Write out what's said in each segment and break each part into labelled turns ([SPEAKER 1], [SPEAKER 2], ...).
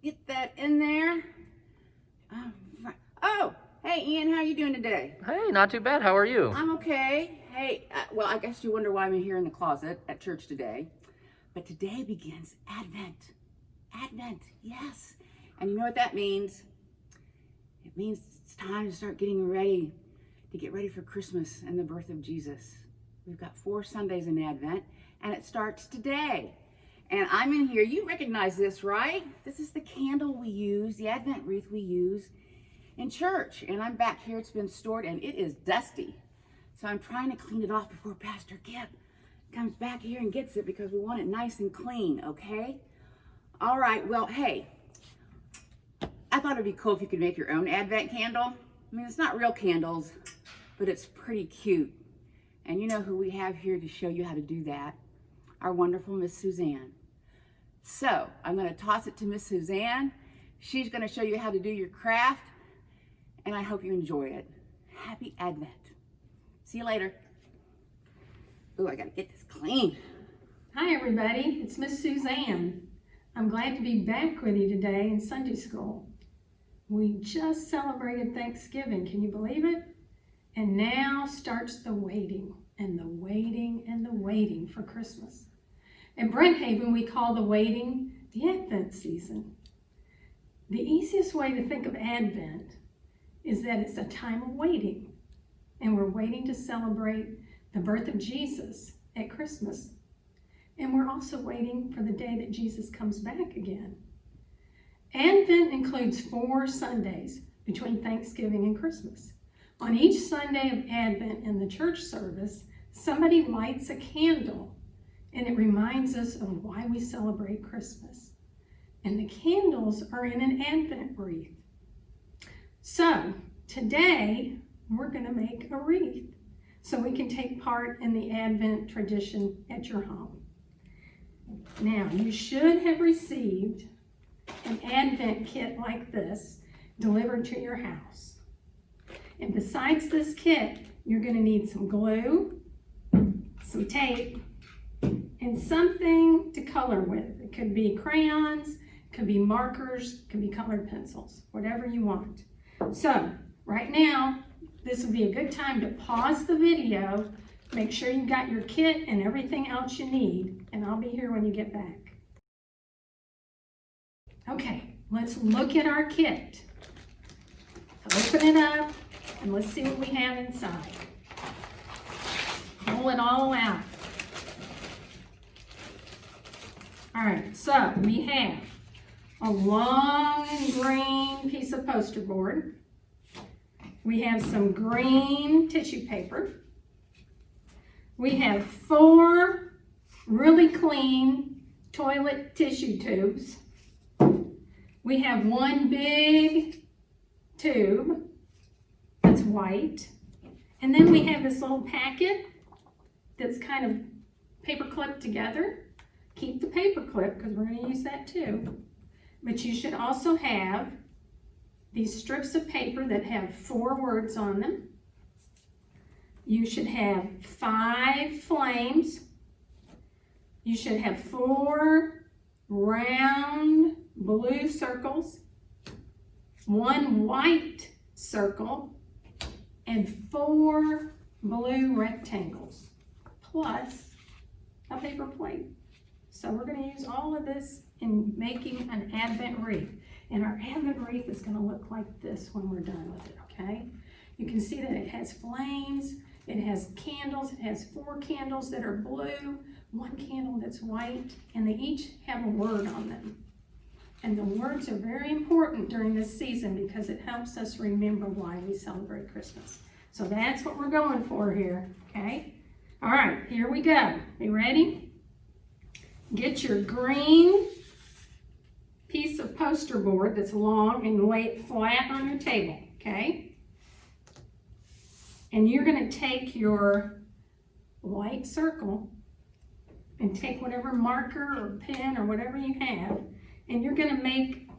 [SPEAKER 1] Get that in there. Oh, hey Ian, how you doing today?
[SPEAKER 2] Hey, not too bad. How are you?
[SPEAKER 1] I'm okay. Hey, well, I guess you wonder why I'm here in the closet at church today. But today begins Advent. Advent, yes. And you know what that means? It means it's time to start getting ready, to get ready for Christmas and the birth of Jesus. We've got 4 Sundays in Advent, and it starts today. And I'm in here. You recognize this, right? This is the candle we use, the Advent wreath we use in church. And I'm back here. It's been stored, and it is dusty. So I'm trying to clean it off before Pastor Kip comes back here and gets it because we want it nice and clean, okay? All right, well, hey, I thought it'd be cool if you could make your own Advent candle. I mean, it's not real candles, but it's pretty cute. And you know who we have here to show you how to do that? Our wonderful Miss Suzanne. So I'm going to toss it to Miss Suzanne. She's going to show you how to do your craft, and I hope you enjoy it. Happy Advent. See you later. Ooh, I got to get this clean.
[SPEAKER 3] Hi everybody, it's Miss Suzanne. I'm glad to be back with you today in Sunday school. We just celebrated Thanksgiving, can you believe it? And now starts the waiting and the waiting and the waiting for Christmas. In Brenthaven, we call the waiting the Advent season. The easiest way to think of Advent is that it's a time of waiting, and we're waiting to celebrate the birth of Jesus at Christmas. And we're also waiting for the day that Jesus comes back again. Advent includes 4 Sundays between Thanksgiving and Christmas. On each Sunday of Advent in the church service, somebody lights a candle, and it reminds us of why we celebrate Christmas. And the candles are in an Advent wreath. So today, we're going to make a wreath so we can take part in the Advent tradition at your home. Now, you should have received an Advent kit like this delivered to your house. And besides this kit, you're going to need some glue, some tape, and something to color with. It could be crayons, it could be markers, it could be colored pencils, whatever you want. So, right now, this would be a good time to pause the video, make sure you got your kit and everything else you need, and I'll be here when you get back. Okay, let's look at our kit. Open it up, and let's see what we have inside. Pull it all out. All right, so we have a long green piece of poster board. We have some green tissue paper. We have 4 really clean toilet tissue tubes. We have 1 big tube that's white. And then we have this little packet that's kind of paper clipped together. Keep the paper clip because we're going to use that too. But you should also have these strips of paper that have 4 words on them. You should have 5 flames. You should have 4 round blue circles, 1 white circle, and 4 blue rectangles, plus a paper plate. So we're going to use all of this in making an Advent wreath. And our Advent wreath is going to look like this when we're done with it, okay? You can see that it has flames, it has candles, it has 4 candles that are blue, 1 candle that's white, and they each have a word on them. And the words are very important during this season because it helps us remember why we celebrate Christmas. So that's what we're going for here, okay? All right, here we go. You ready? Get your green piece of poster board that's long and lay it flat on your table, okay? And you're going to take your white circle and take whatever marker or pen or whatever you have, and you're going to make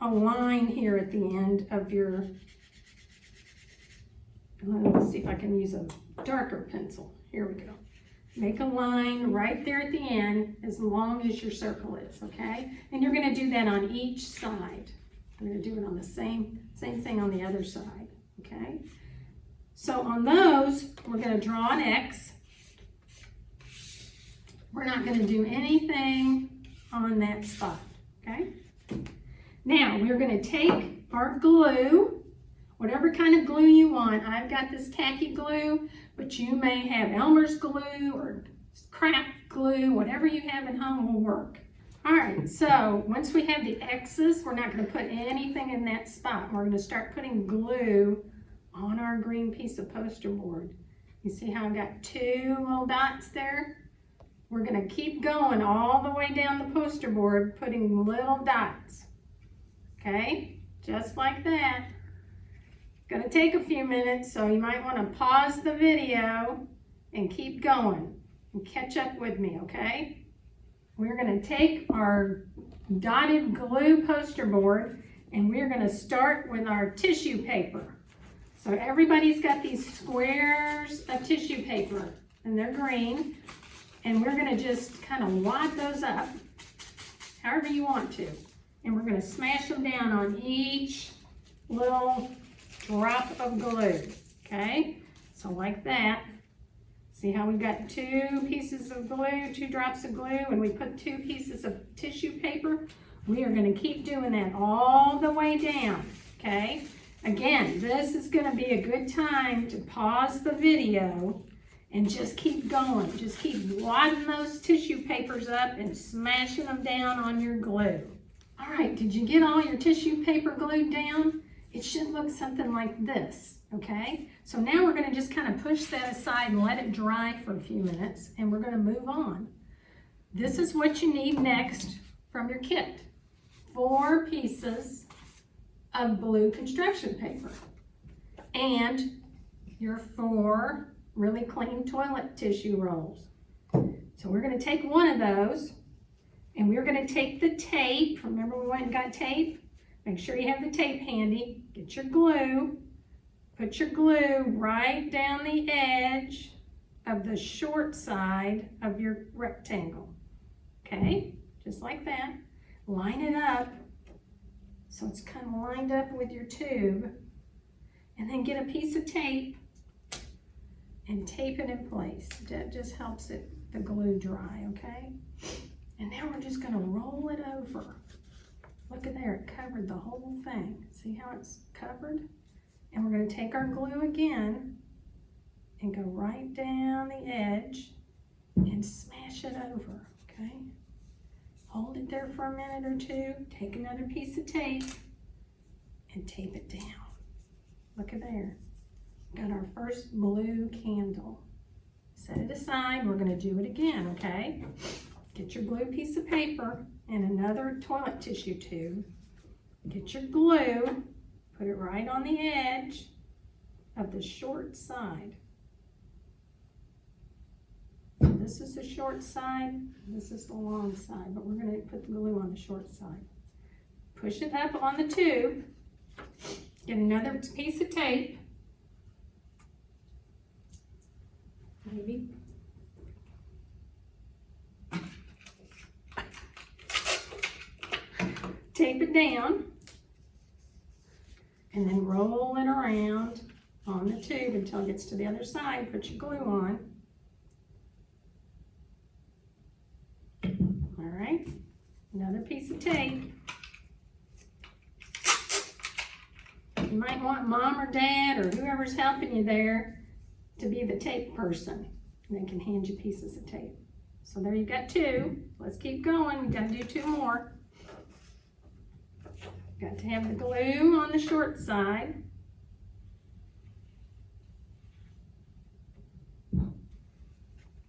[SPEAKER 3] a line here at the end of your, let's see if I can use a darker pencil. Here we go. make a line right there at the end as long as your circle is, okay? And you're gonna do that on each side. I'm gonna do it on the same thing on the other side, okay? So on those, we're gonna draw an X. We're not gonna do anything on that spot, okay? Now, we're gonna take our glue, whatever kind of glue you want. I've got this tacky glue, but you may have Elmer's glue or craft glue, whatever you have at home will work. All right, so once we have the X's, we're not gonna put anything in that spot. We're gonna start putting glue on our green piece of poster board. You see how I've got 2 little dots there? We're gonna keep going all the way down the poster board, putting little dots, okay? Just like that. Gonna take a few minutes, so you might wanna pause the video and keep going and catch up with me, okay? We're gonna take our dotted glue poster board and we're gonna start with our tissue paper. So everybody's got these squares of tissue paper and they're green. And we're gonna just kind of wad those up, however you want to. And we're gonna smash them down on each little drop of glue, okay? So like that. See how we've got 2 pieces of glue, 2 drops of glue, and we put 2 pieces of tissue paper. We are gonna keep doing that all the way down, okay? Again, this is gonna be a good time to pause the video and just keep going. Just keep wadding those tissue papers up and smashing them down on your glue. All right, did you get all your tissue paper glued down? It should look something like this, okay? So now we're gonna just kind of push that aside and let it dry for a few minutes, and we're gonna move on. This is what you need next from your kit. 4 pieces of blue construction paper and your 4 really clean toilet tissue rolls. So we're gonna take one of those and we're gonna take the tape. Remember we went and got tape? Make sure you have the tape handy. Get your glue. Put your glue right down the edge of the short side of your rectangle. Okay, just like that. Line it up so it's kind of lined up with your tube. And then get a piece of tape and tape it in place. That just helps the glue dry, okay? And now we're just gonna roll it over. Look at there, it covered the whole thing. See how it's covered? And we're gonna take our glue again and go right down the edge and smash it over, okay? Hold it there for a minute or 2, take another piece of tape and tape it down. Look at there. Got our first blue candle. Set it aside, we're gonna do it again, okay? Get your blue piece of paper and another toilet tissue tube. Get your glue, put it right on the edge of the short side. This is the short side, this is the long side, but we're gonna put the glue on the short side. Push it up on the tube, get another piece of tape, maybe. Tape it down and then roll it around on the tube until it gets to the other side. Put your glue on. All right, another piece of tape. You might want mom or dad or whoever's helping you there to be the tape person. And they can hand you pieces of tape. So there you've got 2. Let's keep going. We've got to do 2 more. Got to have the glue on the short side.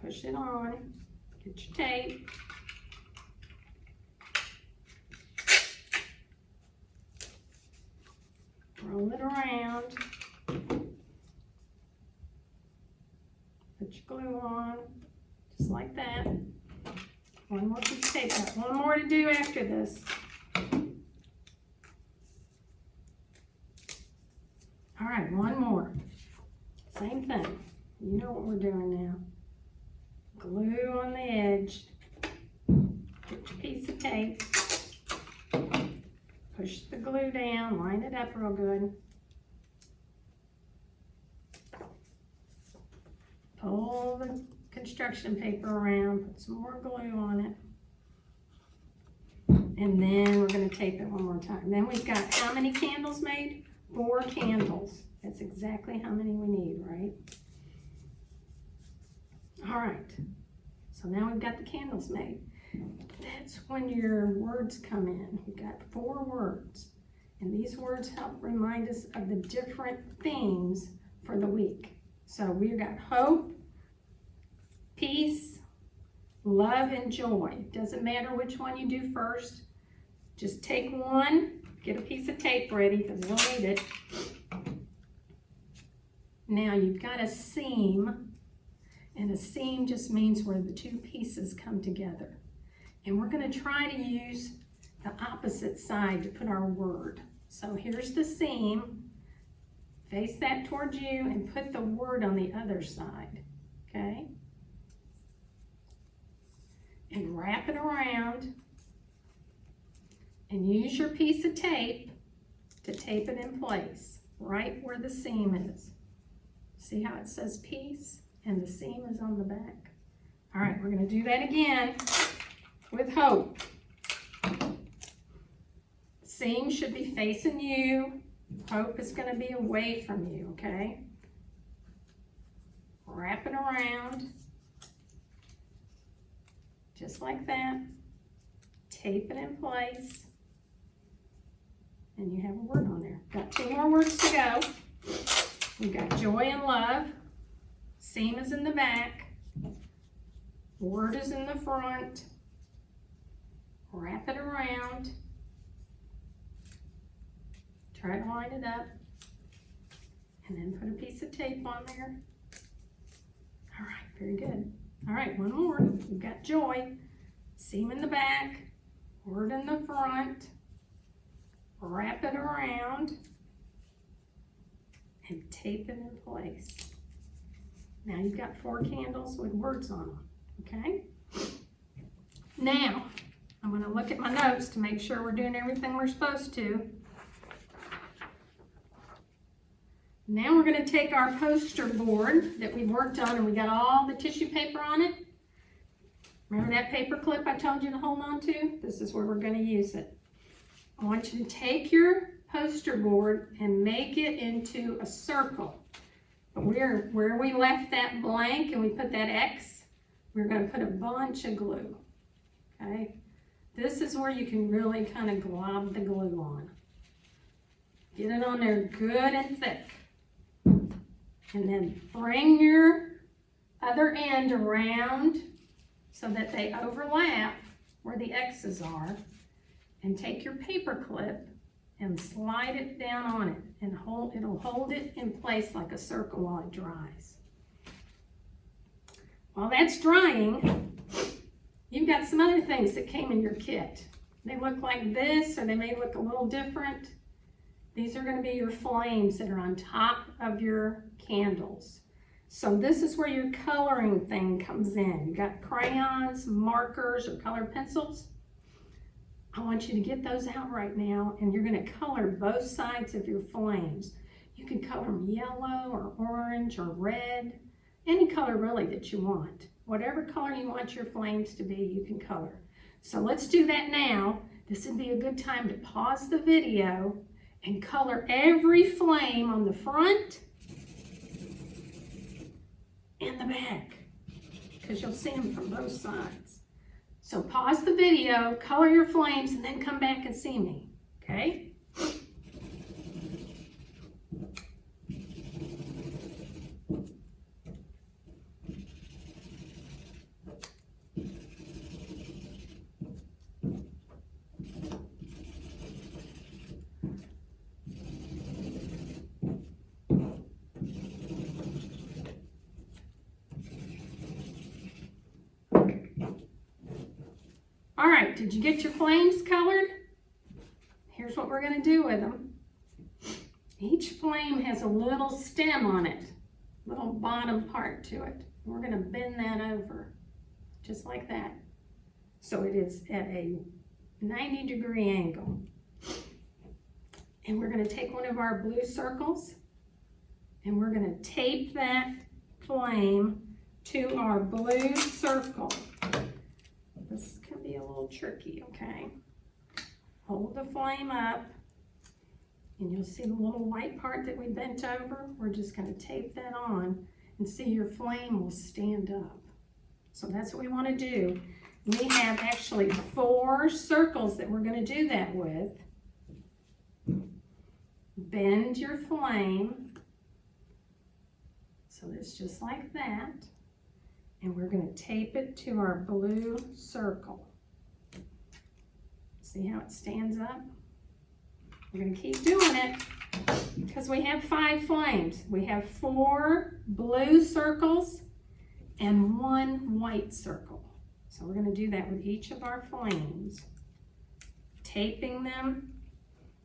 [SPEAKER 3] Push it on. Get your tape. Roll it around. Put your glue on, just like that. One more piece of tape. Got one more to do after this. All right, one more. Same thing. You know what we're doing now. glue on the edge. Get your piece of tape. Push the glue down, line it up real good. Pull the construction paper around, put some more glue on it. And then we're going to tape it one more time. Then we've got how many candles made? 4 candles. That's exactly how many we need, right? All right. So now we've got the candles made. That's when your words come in. We've got 4 words. And these words help remind us of the different themes for the week. So we've got hope, peace, love, and joy. Doesn't matter which one you do first. Just take one, get a piece of tape ready because we'll need it. Now you've got a seam, and a seam just means where the 2 pieces come together. And we're going to try to use the opposite side to put our word. So here's the seam. Face that towards you and put the word on the other side, okay? And wrap it around and use your piece of tape to tape it in place, right where the seam is. See how it says peace and the seam is on the back? All right, we're going to do that again with hope. Seam should be facing you. Hope is going to be away from you, okay? Wrap it around. Just like that. Tape it in place. And you have a word on there. Got 2 more words to go. We've got joy and love. Seam is in the back. Word is in the front. Wrap it around. Try to line it up. And then put a piece of tape on there. All right, very good. All right, one more. We've got joy. Seam in the back. Word in the front. Wrap it around. And tape it in place. Now you've got 4 candles with words on them, okay? Now, I'm going to look at my notes to make sure we're doing everything we're supposed to. Now we're going to take our poster board that we've worked on and we got all the tissue paper on it. Remember that paper clip I told you to hold on to? This is where we're going to use it. I want you to take your poster board and make it into a circle. But where we left that blank and we put that X, we're going to put a bunch of glue. Okay? This is where you can really kind of glob the glue on. Get it on there good and thick. And then bring your other end around so that they overlap where the X's are. And take your paper clip and slide it down on it. And it'll hold it in place like a circle while it dries. While that's drying, you've got some other things that came in your kit. They look like this, or they may look a little different. These are going to be your flames that are on top of your candles. So this is where your coloring thing comes in. You got crayons, markers, or colored pencils. I want you to get those out right now, and you're going to color both sides of your flames. You can color them yellow or orange or red, any color really that you want. Whatever color you want your flames to be, you can color. So let's do that now. This would be a good time to pause the video and color every flame on the front and the back, because you'll see them from both sides. So pause the video, color your flames, and then come back and see me, okay? All right, did you get your flames colored? Here's what we're going to do with them. Each flame has a little stem on it, little bottom part to it. We're going to bend that over. just like that. So it is at a 90-degree angle. And we're going to take one of our blue circles and we're going to tape that flame to our blue circle. This can be a little tricky, okay? Hold the flame up and you'll see the little white part that we bent over. We're just going to tape that on and see your flame will stand up. So that's what we want to do. We have actually 4 circles that we're going to do that with. Bend your flame. So it's just like that. And we're going to tape it to our blue circle. See how it stands up? We're going to keep doing it because we have 5 flames. We have 4 blue circles and 1 white circle. So we're going to do that with each of our flames. Taping them.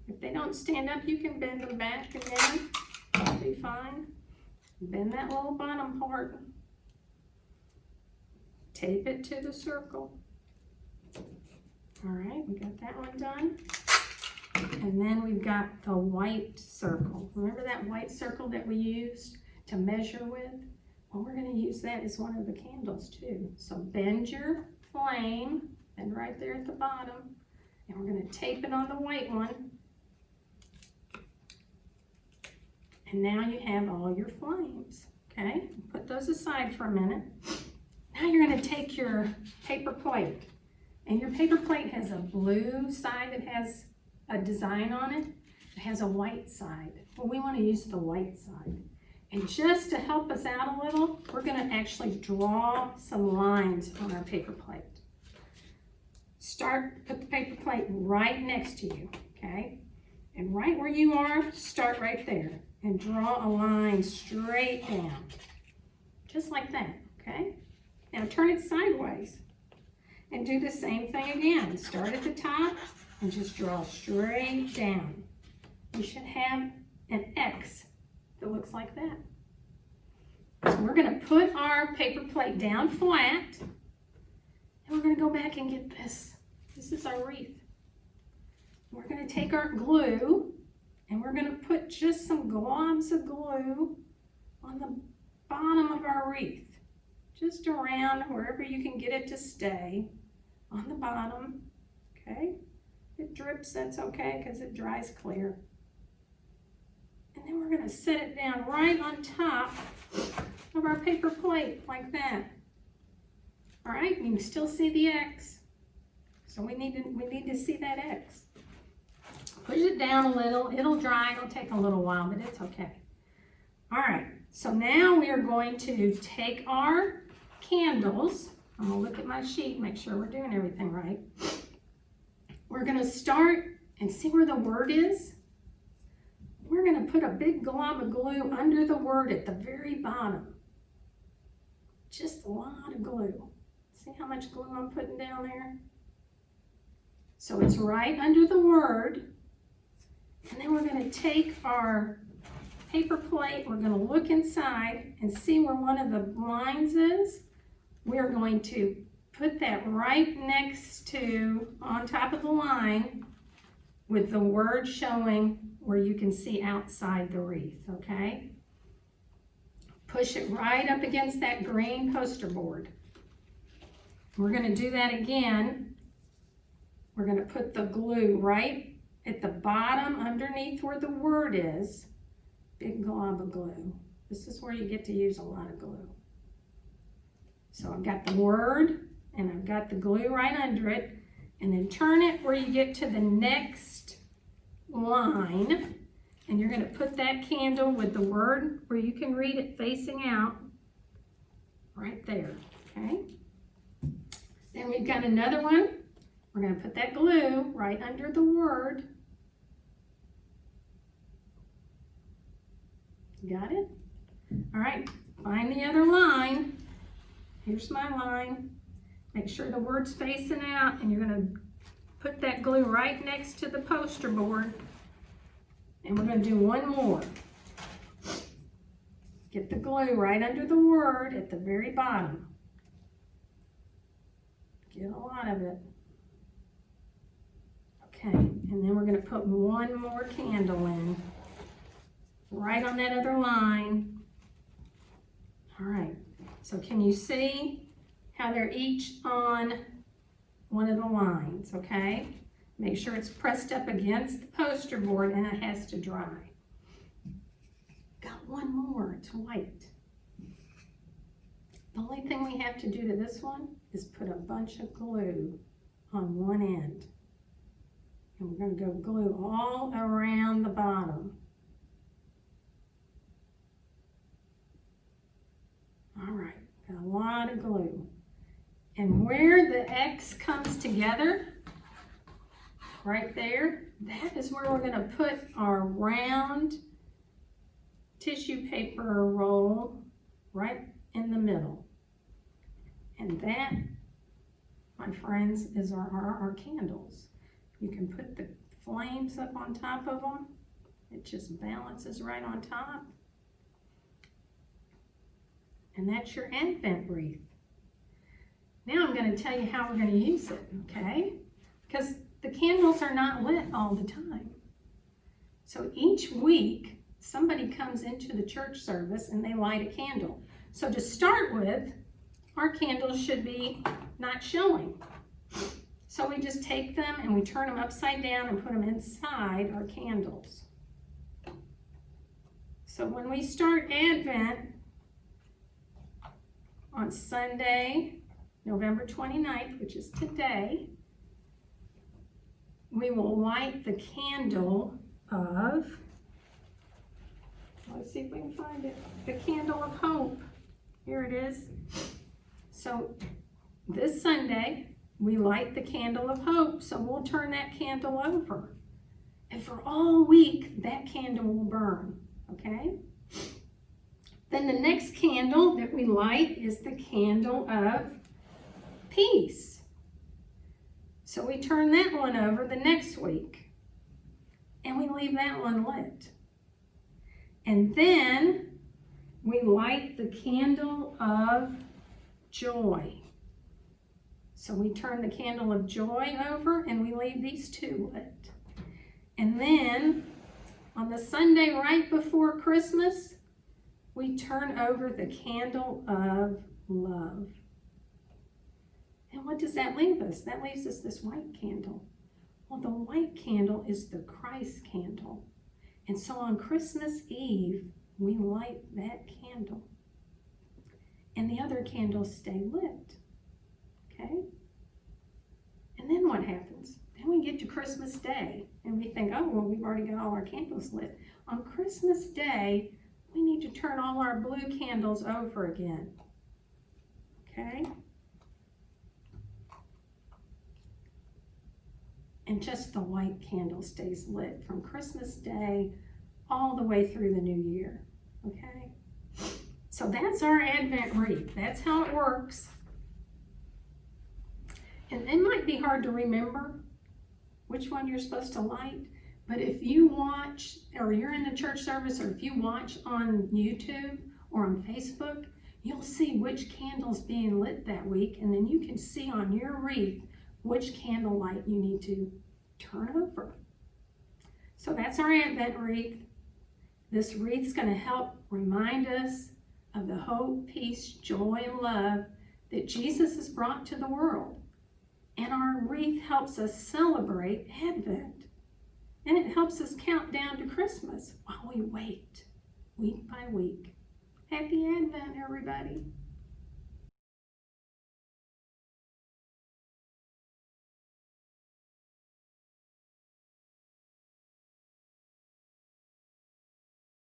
[SPEAKER 3] If they don't stand up, you can bend them back again. That'll be fine. Bend that little bottom part. Tape it to the circle. All right, we got that one done. And then we've got the white circle. Remember that white circle that we used to measure with? Well, we're going to use that as one of the candles too. So bend your flame, and right there at the bottom, and we're going to tape it on the white one. And now you have all your flames, okay? Put those aside for a minute. Now you're going to take your paper plate, and your paper plate has a blue side that has a design on it. It has a white side. Well, we want to use the white side. And just to help us out a little, we're going to actually draw some lines on our paper plate. Put the paper plate right next to you, okay? And right where you are, start right there and draw a line straight down, just like that, okay? Now turn it sideways and do the same thing again. Start at the top and just draw straight down. You should have an X that looks like that. So we're going to put our paper plate down flat, and we're going to go back and get this. This is our wreath. We're going to take our glue, and we're going to put just some globs of glue on the bottom of our wreath, just around wherever you can get it to stay on the bottom, okay? If it drips, that's okay because it dries clear. And then we're going to set it down right on top of our paper plate like that. All right, you can still see the X. So we need to see that X. Push it down a little. It'll dry. It'll take a little while, but it's okay. All right, so now we are going to take our candles. I'm going to look at my sheet, make sure we're doing everything right. We're going to start and see where the word is. We're going to put a big glob of glue under the word at the very bottom. Just a lot of glue. See how much glue I'm putting down there? So it's right under the word. And then we're going to take our paper plate. We're going to look inside and see where one of the lines is. We're going to put that right next to, on top of the line, with the word showing where you can see outside the wreath, okay? Push it right up against that green poster board. We're going to do that again. We're going to put the glue right at the bottom underneath where the word is. Big glob of glue. This is where you get to use a lot of glue. So I've got the word and I've got the glue right under it, and then turn it where you get to the next line, and you're going to put that candle with the word where you can read it facing out right there, okay? Then we've got another one. We're going to put that glue right under the word. Got it? All right, find the other line. Here's my line. Make sure the word's facing out, and you're going to put that glue right next to the poster board. And we're going to do one more. Get the glue right under the word at the very bottom. Get a lot of it. Okay, and then we're going to put one more candle in, right on that other line. All right, so can you see how they're each on one of the lines, okay? Make sure it's pressed up against the poster board and it has to dry. Got one more, it's white. The only thing we have to do to this one is put a bunch of glue on one end. And we're going to go glue all around the bottom. All right, got a lot of glue. And where the X comes together, right there, that is where we're going to put our round tissue paper roll right in the middle. And that, my friends, is our candles. You can put the flames up on top of them. It just balances right on top. And that's your Advent wreath. Now I'm going to tell you how we're going to use it, okay? Because the candles are not lit all the time. So each week, somebody comes into the church service and they light a candle. So to start with, our candles should be not showing. So we just take them and we turn them upside down and put them inside our candles. So when we start Advent on Sunday, November 29th, which is today, we will light the candle of, let's see if we can find it, the candle of hope. Here it is. So this Sunday, we light the candle of hope. So we'll turn that candle over. And for all week, that candle will burn, okay? Then the next candle that we light is the candle of peace. So we turn that one over the next week. And we leave that one lit. And then we light the candle of joy. So we turn the candle of joy over and we leave these two lit. And then on the Sunday right before Christmas, we turn over the candle of love. And what does that leave us? That leaves us this white candle. Well, the white candle is the Christ candle. And so on Christmas Eve, we light that candle. And the other candles stay lit. Okay? And then what happens? Then we get to Christmas Day and we think, oh, well, we've already got all our candles lit. On Christmas Day, we need to turn all our blue candles over again. Okay? And just the white candle stays lit from Christmas Day all the way through the new year. Okay? So that's our Advent wreath. That's how it works. And it might be hard to remember which one you're supposed to light, but if you watch, or you're in the church service, or if you watch on YouTube or on Facebook, you'll see which candle's being lit that week, and then you can see on your wreath which candle light you need to turn over. So that's our Advent wreath. This wreath's going to help remind us of the hope, peace, joy, and love that Jesus has brought to the world. And our wreath helps us celebrate Advent. And it helps us count down to Christmas while we wait, week by week. Happy Advent, everybody.